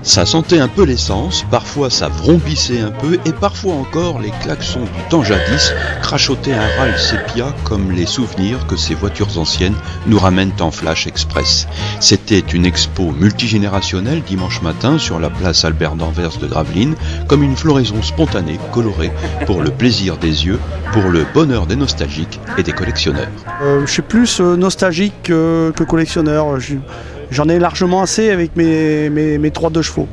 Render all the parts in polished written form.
Ça sentait un peu l'essence, parfois ça vrombissait un peu et parfois encore les klaxons du temps jadis crachotaient un rail sépia comme les souvenirs que ces voitures anciennes nous ramènent en flash express. C'était une expo multigénérationnelle dimanche matin sur la place Albert d'Anvers de Gravelines, comme une floraison spontanée, colorée, pour le plaisir des yeux, pour le bonheur des nostalgiques et des collectionneurs. Je suis plus nostalgique que collectionneur. J'en ai largement assez avec mes 3 2 chevaux.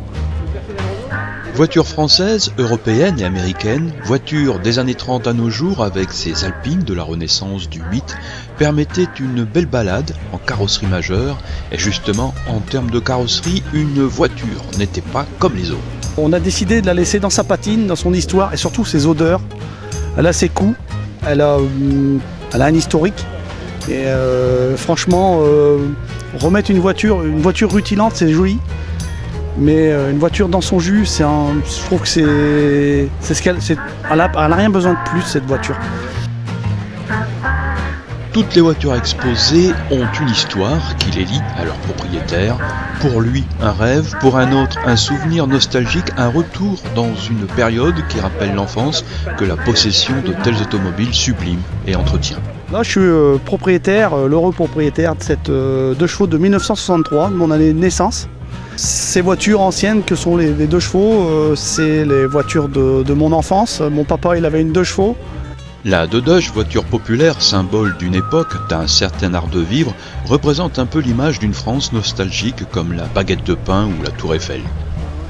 Voitures françaises, européennes et américaines, voitures des années 30 à nos jours avec ces Alpines de la Renaissance du 8, permettaient une belle balade en carrosserie majeure. Et justement, en termes de carrosserie, une voiture n'était pas comme les autres. On a décidé de la laisser dans sa patine, dans son histoire et surtout ses odeurs. Elle a ses coups, elle a un historique. Et franchement, remettre une voiture rutilante, c'est joli. Mais une voiture dans son jus, je trouve que c'est ce elle a rien besoin de plus, cette voiture. Toutes les voitures exposées ont une histoire qui les lie à leur propriétaire. Pour lui, un rêve, pour un autre, un souvenir nostalgique, un retour dans une période qui rappelle l'enfance que la possession de telles automobiles sublime et entretient. Là, je suis propriétaire, l'heureux propriétaire de cette 2 chevaux de 1963, de mon année de naissance. Ces voitures anciennes que sont les 2 chevaux, c'est les voitures de mon enfance. Mon papa, il avait une 2 chevaux. La Dodoche, voiture populaire, symbole d'une époque, d'un certain art de vivre, représente un peu l'image d'une France nostalgique comme la baguette de pain ou la Tour Eiffel.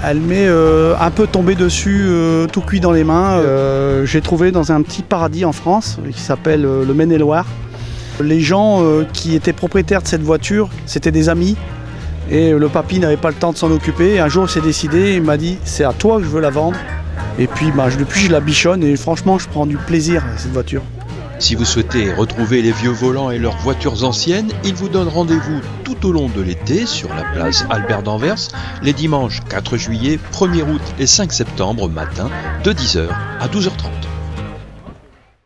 Elle m'est un peu tombée dessus, tout cuit dans les mains. J'ai trouvé dans un petit paradis en France qui s'appelle le Maine-et-Loire. Les gens qui étaient propriétaires de cette voiture, c'était des amis. Et le papy n'avait pas le temps de s'en occuper. Un jour, il s'est décidé, il m'a dit « c'est à toi que je veux la vendre ». Et puis depuis, je la bichonne et franchement, je prends du plaisir à cette voiture. Si vous souhaitez retrouver les vieux volants et leurs voitures anciennes, ils vous donnent rendez-vous tout au long de l'été sur la place Albert d'Anvers, les dimanches 4 juillet, 1er août et 5 septembre matin, de 10h à 12h30.